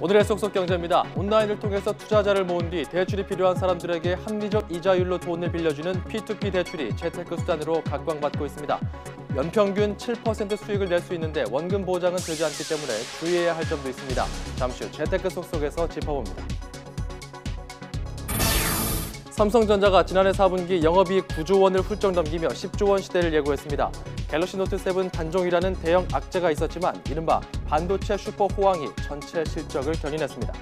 오늘의 쏙쏙 경제입니다. 온라인을 통해서 투자자를 모은 뒤 대출이 필요한 사람들에게 합리적 이자율로 돈을 빌려주는 P2P 대출이 재테크 수단으로 각광받고 있습니다. 연평균 7% 수익을 낼 수 있는데 원금 보장은 되지 않기 때문에 주의해야 할 점도 있습니다. 잠시 후 재테크 쏙쏙에서 짚어봅니다. 삼성전자가 지난해 4분기 영업이익 9조 원을 훌쩍 넘기며 10조 원 시대를 예고했습니다. 갤럭시 노트 7 단종이라는 대형 악재가 있었지만 이른바 반도체 슈퍼 호황이 전체 실적을 견인했습니다.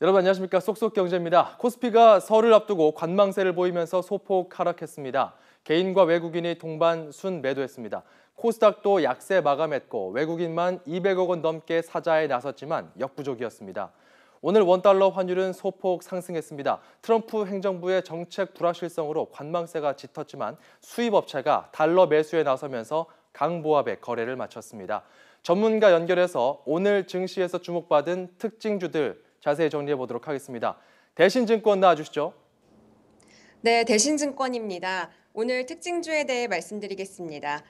여러분 안녕하십니까? 쏙쏙 경제입니다. 코스피가 설을 앞두고 관망세를 보이면서 소폭 하락했습니다. 개인과 외국인이 동반 순매도했습니다. 코스닥도 약세 마감했고 외국인만 200억 원 넘게 사자에 나섰지만 역부족이었습니다. 오늘 원달러 환율은 소폭 상승했습니다. 트럼프 행정부의 정책 불확실성으로 관망세가 짙었지만 수입업체가 달러 매수에 나서면서 강보합의 거래를 마쳤습니다. 전문가 연결해서 오늘 증시에서 주목받은 특징주들 자세히 정리해 보도록 하겠습니다. 대신증권 나와주시죠. 네, 대신증권입니다. 오늘 특징주에 대해 말씀드리겠습니다.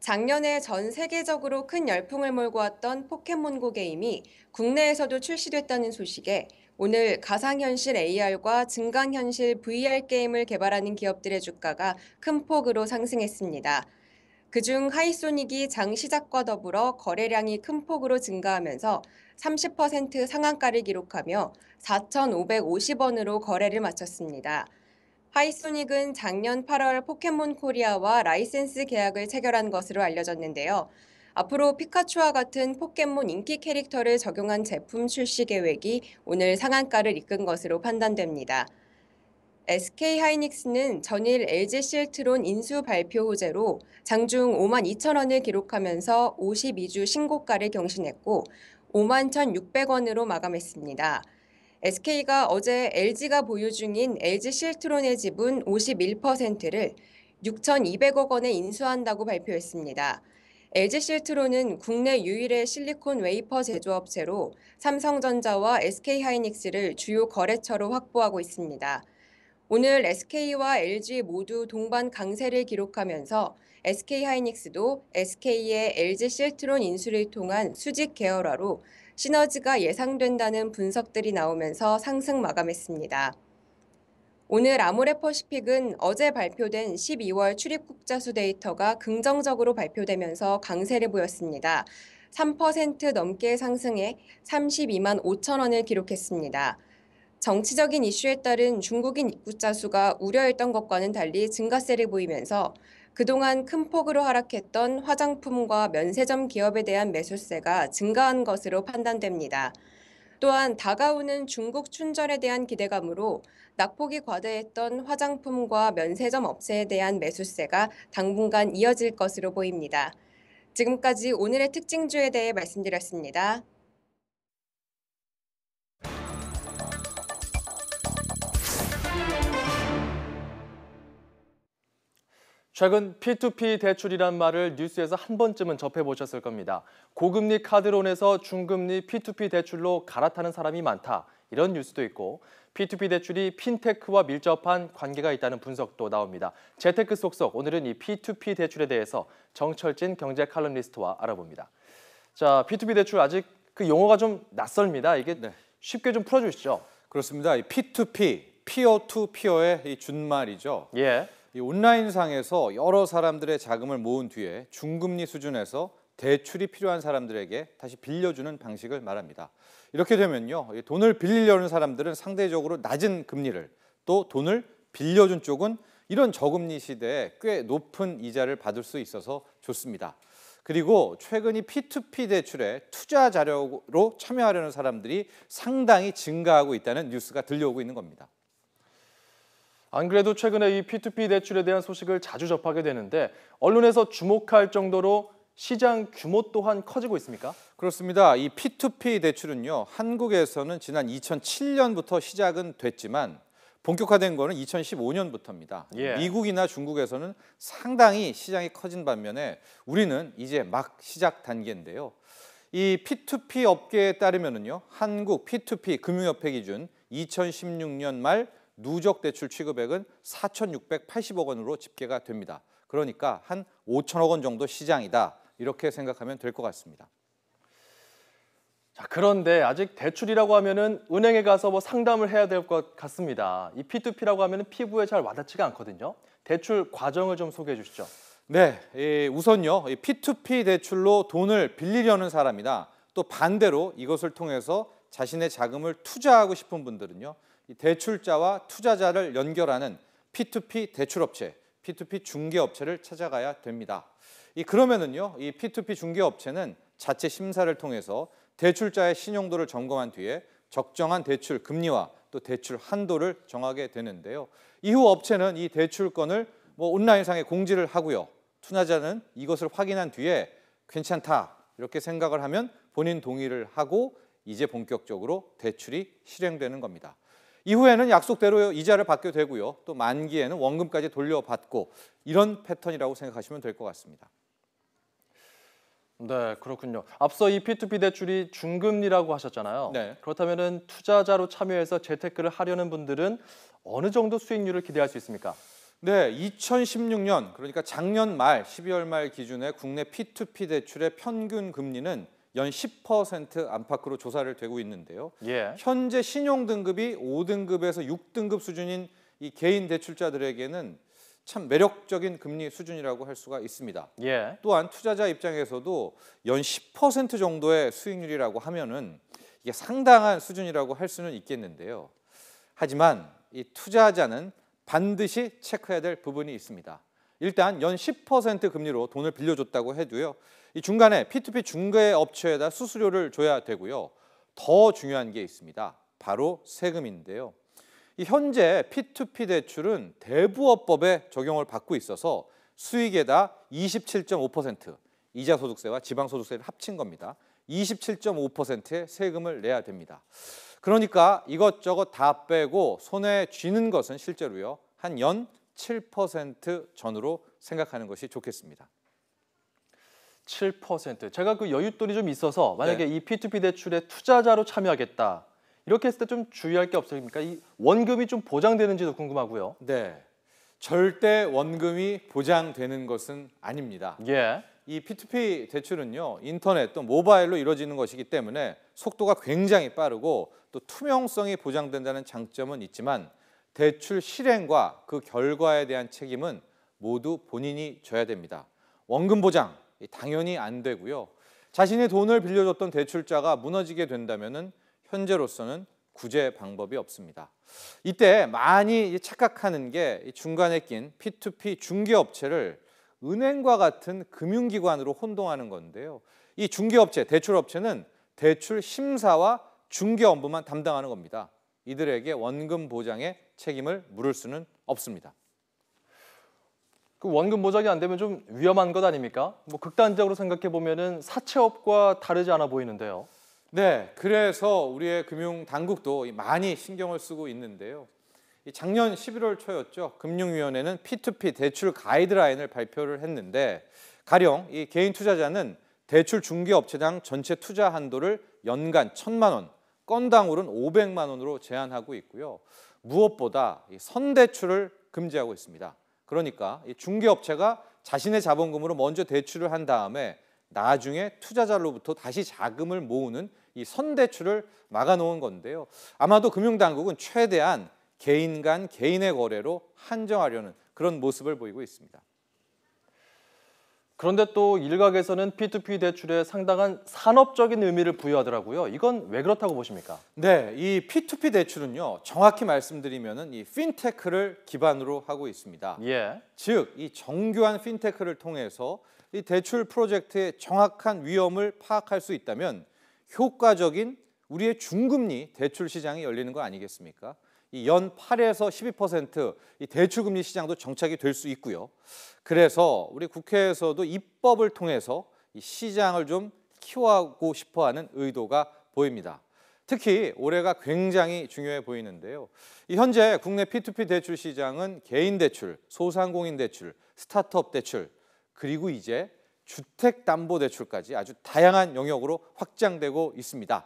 작년에 전 세계적으로 큰 열풍을 몰고 왔던 포켓몬고 게임이 국내에서도 출시됐다는 소식에 오늘 가상현실 AR과 증강현실 VR 게임을 개발하는 기업들의 주가가 큰 폭으로 상승했습니다. 그중 하이소닉이 장 시작과 더불어 거래량이 큰 폭으로 증가하면서 30% 상한가를 기록하며 4,550원으로 거래를 마쳤습니다. 하이소닉은 작년 8월 포켓몬 코리아와 라이센스 계약을 체결한 것으로 알려졌는데요. 앞으로 피카츄와 같은 포켓몬 인기 캐릭터를 적용한 제품 출시 계획이 오늘 상한가를 이끈 것으로 판단됩니다. SK하이닉스는 전일 LG 실트론 인수 발표 호재로 장중 5만 2천 원을 기록하면서 52주 신고가를 경신했고 5만 1,600원으로 마감했습니다. SK가 어제 LG가 보유 중인 LG 실트론의 지분 51%를 6,200억 원에 인수한다고 발표했습니다. LG 실트론은 국내 유일의 실리콘 웨이퍼 제조업체로 삼성전자와 SK하이닉스를 주요 거래처로 확보하고 있습니다. 오늘 SK와 LG 모두 동반 강세를 기록하면서 SK하이닉스도 SK의 LG 실트론 인수를 통한 수직 계열화로 시너지가 예상된다는 분석들이 나오면서 상승 마감했습니다. 오늘 아모레퍼시픽은 어제 발표된 12월 출입국자 수 데이터가 긍정적으로 발표되면서 강세를 보였습니다. 3% 넘게 상승해 32만 5천 원을 기록했습니다. 정치적인 이슈에 따른 중국인 입국자 수가 우려했던 것과는 달리 증가세를 보이면서 그동안 큰 폭으로 하락했던 화장품과 면세점 기업에 대한 매수세가 증가한 것으로 판단됩니다. 또한 다가오는 중국 춘절에 대한 기대감으로 낙폭이 과대했던 화장품과 면세점 업체에 대한 매수세가 당분간 이어질 것으로 보입니다. 지금까지 오늘의 특징주에 대해 말씀드렸습니다. 최근 P2P 대출이란 말을 뉴스에서 한 번쯤은 접해보셨을 겁니다. 고금리 카드론에서 중금리 P2P 대출로 갈아타는 사람이 많다. 이런 뉴스도 있고 P2P 대출이 핀테크와 밀접한 관계가 있다는 분석도 나옵니다. 재테크 쏙쏙 오늘은 이 P2P 대출에 대해서 정철진 경제 칼럼니스트와 알아봅니다. 자, P2P 대출 아직 그 용어가 좀 낯설습니다. 이게 쉽게 좀 풀어주시죠. 그렇습니다. 이 P2P, 피어 투 피어의 이 준말이죠. 예. 이 온라인상에서 여러 사람들의 자금을 모은 뒤에 중금리 수준에서 대출이 필요한 사람들에게 다시 빌려주는 방식을 말합니다. 이렇게 되면요, 돈을 빌리려는 사람들은 상대적으로 낮은 금리를, 또 돈을 빌려준 쪽은 이런 저금리 시대에 꽤 높은 이자를 받을 수 있어서 좋습니다. 그리고 최근 이 P2P 대출에 투자 자료로 참여하려는 사람들이 상당히 증가하고 있다는 뉴스가 들려오고 있는 겁니다. 안 그래도 최근에 이 P2P 대출에 대한 소식을 자주 접하게 되는데 언론에서 주목할 정도로 시장 규모 또한 커지고 있습니까? 그렇습니다. 이 P2P 대출은요, 한국에서는 지난 2007년부터 시작은 됐지만 본격화된 거는 2015년부터입니다. 예. 미국이나 중국에서는 상당히 시장이 커진 반면에 우리는 이제 막 시작 단계인데요. 이 P2P 업계에 따르면은요, 한국 P2P 금융협회 기준 2016년 말 누적 대출 취급액은 4,680억 원으로 집계가 됩니다. 그러니까 한 5천억 원 정도 시장이다. 이렇게 생각하면 될 것 같습니다. 자, 그런데 아직 대출이라고 하면은 은행에 가서 뭐 상담을 해야 될 것 같습니다. 이 P2P라고 하면은 피부에 잘 와닿지가 않거든요. 대출 과정을 좀 소개해 주시죠. 네, 우선요, 이 P2P 대출로 돈을 빌리려는 사람이나 또 반대로 이것을 통해서 자신의 자금을 투자하고 싶은 분들은요, 이 대출자와 투자자를 연결하는 P2P 대출업체, P2P 중개업체를 찾아가야 됩니다. 그러면은요, 이 P2P 중개업체는 자체 심사를 통해서 대출자의 신용도를 점검한 뒤에 적정한 대출 금리와 또 대출 한도를 정하게 되는데요. 이후 업체는 이 대출건을 온라인상에 공지를 하고요. 투자자는 이것을 확인한 뒤에 괜찮다 이렇게 생각을 하면 본인 동의를 하고 이제 본격적으로 대출이 실행되는 겁니다. 이후에는 약속대로 이자를 받게 되고요. 또 만기에는 원금까지 돌려받고 이런 패턴이라고 생각하시면 될 것 같습니다. 네, 그렇군요. 앞서 이 P2P 대출이 중금리라고 하셨잖아요. 네. 그렇다면은 투자자로 참여해서 재테크를 하려는 분들은 어느 정도 수익률을 기대할 수 있습니까? 네, 2016년 그러니까 작년 말 12월 말 기준의 국내 P2P 대출의 평균 금리는 연 10% 안팎으로 조사를 되고 있는데요. 예. 현재 신용 등급이 5등급에서 6등급 수준인 이 개인 대출자들에게는 참 매력적인 금리 수준이라고 할 수가 있습니다. 예. 또한 투자자 입장에서도 연 10% 정도의 수익률이라고 하면은 이게 상당한 수준이라고 할 수는 있겠는데요. 하지만 이 투자자는 반드시 체크해야 될 부분이 있습니다. 일단 연 10% 금리로 돈을 빌려줬다고 해도요. 이 중간에 P2P 중개업체에다 수수료를 줘야 되고요. 더 중요한 게 있습니다. 바로 세금인데요. 현재 P2P 대출은 대부업법에 적용을 받고 있어서 수익에다 27.5% 이자소득세와 지방소득세를 합친 겁니다. 27.5%의 세금을 내야 됩니다. 그러니까 이것저것 다 빼고 손에 쥐는 것은 실제로요. 한 연 7% 전후로 생각하는 것이 좋겠습니다. 7%. 제가 그 여윳돈이 좀 있어서 만약에 네. 이 P2P 대출에 투자자로 참여하겠다. 이렇게 했을 때 좀 주의할 게 없습니까? 이 원금이 좀 보장되는지도 궁금하고요. 네, 절대 원금이 보장되는 것은 아닙니다. 예. 이 P2P 대출은요, 인터넷 또 모바일로 이루어지는 것이기 때문에 속도가 굉장히 빠르고 또 투명성이 보장된다는 장점은 있지만 대출 실행과 그 결과에 대한 책임은 모두 본인이 져야 됩니다. 원금 보장 당연히 안 되고요. 자신의 돈을 빌려줬던 대출자가 무너지게 된다면은 현재로서는 구제 방법이 없습니다. 이때 많이 착각하는 게 중간에 낀 P2P 중개업체를 은행과 같은 금융기관으로 혼동하는 건데요. 이 중개업체, 대출업체는 대출 심사와 중개 업무만 담당하는 겁니다. 이들에게 원금 보장의 책임을 물을 수는 없습니다. 그 원금 보장이 안 되면 좀 위험한 것 아닙니까? 뭐 극단적으로 생각해 보면은 사채업과 다르지 않아 보이는데요. 네, 그래서 우리의 금융당국도 많이 신경을 쓰고 있는데요. 작년 11월 초였죠. 금융위원회는 P2P 대출 가이드라인을 발표를 했는데 가령 이 개인 투자자는 대출 중개업체당 전체 투자 한도를 연간 1,000만 원, 건당으로는 500만 원으로 제한하고 있고요. 무엇보다 이 선대출을 금지하고 있습니다. 그러니까 이 중개업체가 자신의 자본금으로 먼저 대출을 한 다음에 나중에 투자자로부터 다시 자금을 모으는 이 선대출을 막아놓은 건데요. 아마도 금융당국은 최대한 개인 간 개인의 거래로 한정하려는 그런 모습을 보이고 있습니다. 그런데 또 일각에서는 P2P 대출에 상당한 산업적인 의미를 부여하더라고요. 이건 왜 그렇다고 보십니까? 네, 이 P2P 대출은요. 정확히 말씀드리면은 이 핀테크를 기반으로 하고 있습니다. 예. 즉, 이 정교한 핀테크를 통해서 이 대출 프로젝트의 정확한 위험을 파악할 수 있다면 효과적인 우리의 중금리 대출 시장이 열리는 거 아니겠습니까? 이 연 8에서 12%이 대출금리 시장도 정착이 될 수 있고요. 그래서 우리 국회에서도 입법을 통해서 이 시장을 좀 키워하고 싶어하는 의도가 보입니다. 특히 올해가 굉장히 중요해 보이는데요. 현재 국내 P2P 대출 시장은 개인 대출, 소상공인 대출, 스타트업 대출, 그리고 이제 주택담보대출까지 아주 다양한 영역으로 확장되고 있습니다.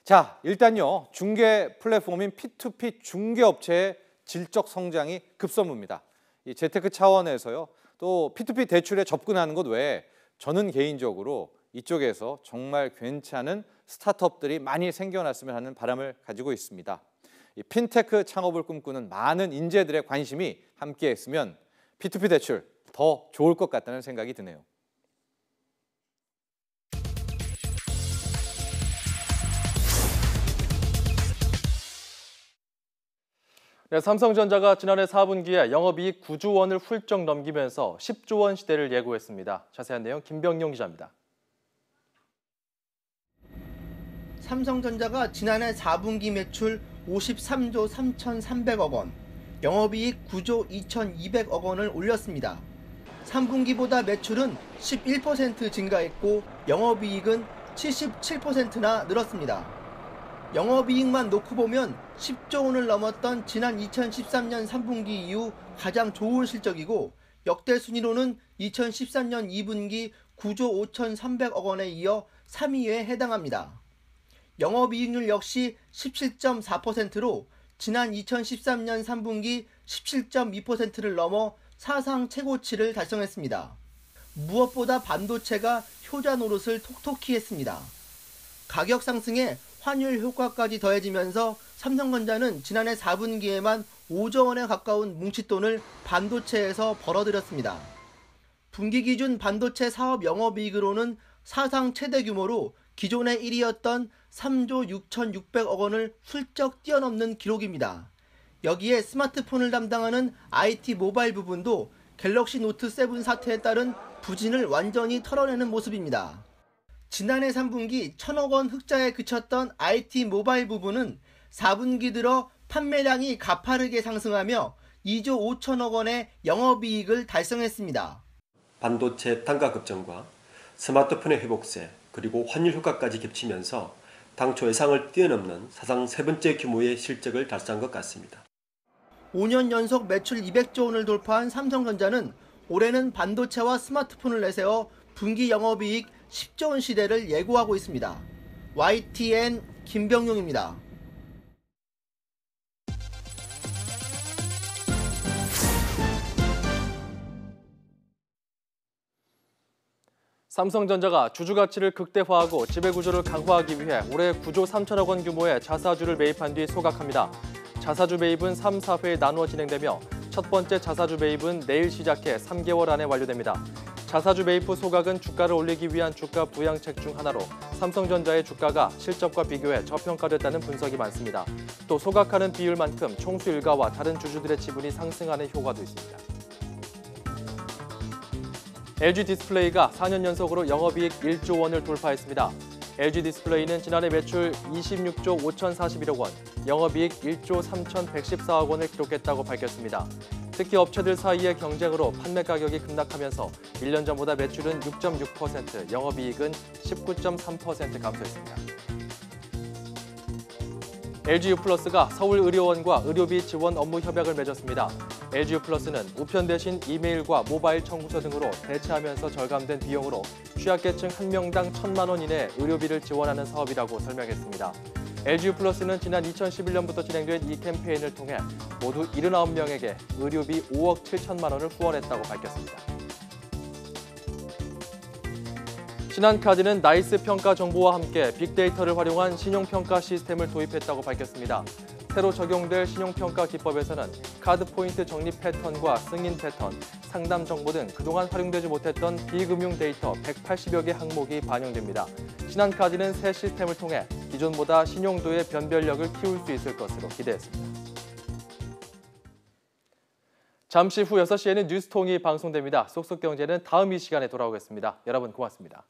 자, 일단요. 중개 플랫폼인 P2P 중개업체의 질적 성장이 급선무입니다. 이 재테크 차원에서요. 또 P2P 대출에 접근하는 것 외에 저는 개인적으로 이쪽에서 정말 괜찮은 스타트업들이 많이 생겨났으면 하는 바람을 가지고 있습니다. 이 핀테크 창업을 꿈꾸는 많은 인재들의 관심이 함께했으면 P2P 대출 더 좋을 것 같다는 생각이 드네요. 네, 삼성전자가 지난해 4분기에 영업이익 9조 원을 훌쩍 넘기면서 10조 원 시대를 예고했습니다. 자세한 내용 김병용 기자입니다. 삼성전자가 지난해 4분기 매출 53조 3,300억 원, 영업이익 9조 2,200억 원을 올렸습니다. 3분기보다 매출은 11% 증가했고 영업이익은 77%나 늘었습니다. 영업이익만 놓고 보면 10조 원을 넘었던 지난 2013년 3분기 이후 가장 좋은 실적이고 역대 순위로는 2013년 2분기 9조 5,300억 원에 이어 3위에 해당합니다. 영업이익률 역시 17.4%로 지난 2013년 3분기 17.2%를 넘어 사상 최고치를 달성했습니다. 무엇보다 반도체가 효자 노릇을 톡톡히 했습니다. 가격 상승에 환율 효과까지 더해지면서 삼성전자는 지난해 4분기에만 5조 원에 가까운 뭉칫돈을 반도체에서 벌어들였습니다. 분기 기준 반도체 사업 영업이익으로는 사상 최대 규모로 기존의 1위였던 3조 6,600억 원을 훌쩍 뛰어넘는 기록입니다. 여기에 스마트폰을 담당하는 IT 모바일 부분도 갤럭시 노트 7 사태에 따른 부진을 완전히 털어내는 모습입니다. 지난해 3분기 1,000억 원 흑자에 그쳤던 IT 모바일 부분은 4분기 들어 판매량이 가파르게 상승하며 2조 5천억 원의 영업이익을 달성했습니다. 반도체 단가 급등과 스마트폰의 회복세 그리고 환율 효과까지 겹치면서 당초 예상을 뛰어넘는 사상 세 번째 규모의 실적을 달성한 것 같습니다. 5년 연속 매출 200조 원을 돌파한 삼성전자는 올해는 반도체와 스마트폰을 내세워 분기 영업이익 10조 원 시대를 예고하고 있습니다. YTN 김병용입니다. 삼성전자가 주주 가치를 극대화하고 지배구조를 강화하기 위해 올해 9조 3천억 원 규모의 자사주를 매입한 뒤 소각합니다. 자사주 매입은 3, 4회 나누어 진행되며 첫 번째 자사주 매입은 내일 시작해 3개월 안에 완료됩니다. 자사주 매입 후 소각은 주가를 올리기 위한 주가 부양책 중 하나로 삼성전자의 주가가 실적과 비교해 저평가됐다는 분석이 많습니다. 또 소각하는 비율만큼 총수 일가와 다른 주주들의 지분이 상승하는 효과도 있습니다. LG 디스플레이가 4년 연속으로 영업이익 1조 원을 돌파했습니다. LG 디스플레이는 지난해 매출 26조 5,041억 원, 영업이익 1조 3,114억 원을 기록했다고 밝혔습니다. 특히 업체들 사이의 경쟁으로 판매 가격이 급락하면서 1년 전보다 매출은 6.6%, 영업이익은 19.3% 감소했습니다. LG유플러스가 서울의료원과 의료비 지원 업무 협약을 맺었습니다. LG유플러스는 우편 대신 이메일과 모바일 청구서 등으로 대체하면서 절감된 비용으로 취약계층 1명당 1,000만 원 이내 의료비를 지원하는 사업이라고 설명했습니다. LG유플러스는 지난 2011년부터 진행된 이 캠페인을 통해 모두 79명에게 의료비 5억 7천만 원을 후원했다고 밝혔습니다. 신한카드는 나이스 평가 정보와 함께 빅데이터를 활용한 신용평가 시스템을 도입했다고 밝혔습니다. 새로 적용될 신용평가 기법에서는 카드 포인트 적립 패턴과 승인 패턴, 상담 정보 등 그동안 활용되지 못했던 비금융 데이터 180여 개 항목이 반영됩니다. 신한카드는 새 시스템을 통해 기존보다 신용도의 변별력을 키울 수 있을 것으로 기대했습니다. 잠시 후 6시에는 뉴스통이 방송됩니다. 쏙쏙경제는 다음 이 시간에 돌아오겠습니다. 여러분 고맙습니다.